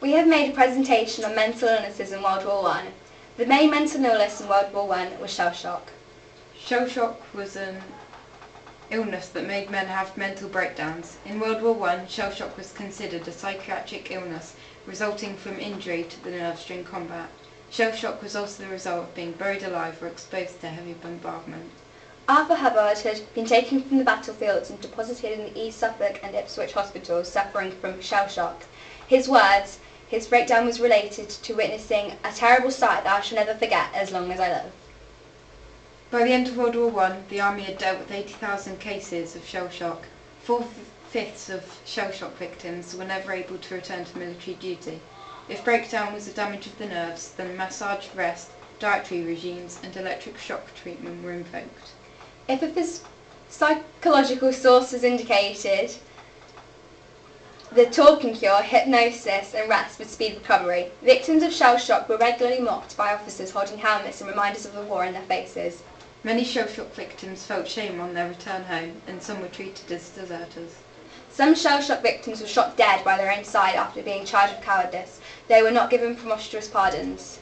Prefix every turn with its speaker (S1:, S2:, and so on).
S1: We have made a presentation on mental illnesses in World War I. The main mental illness in World War I was shell shock.
S2: Shell shock was an illness that made men have mental breakdowns. In World War I, shell shock was considered a psychiatric illness resulting from injury to the nerves during combat. Shell shock was also the result of being buried alive or exposed to heavy bombardment.
S1: Arthur Hubbard had been taken from the battlefields and deposited in the East Suffolk and Ipswich hospitals suffering from shell shock. His words, his breakdown was related to witnessing a terrible sight that I shall never forget as long as I live.
S2: By the end of World War I, the army had dealt with 80,000 cases of shell shock. 4/5 of shell shock victims were never able to return to military duty. If breakdown was a damage of the nerves, then massage, rest, dietary regimes and electric shock treatment were invoked.
S1: If a psychological source was indicated, the talking cure, hypnosis and rest would speed recovery. Victims of shell shock were regularly mocked by officers holding helmets and reminders of the war in their faces.
S2: Many shell shock victims felt shame on their return home, and some were treated as deserters.
S1: Some shell shock victims were shot dead by their own side after being charged with cowardice. They were not given preposterous pardons.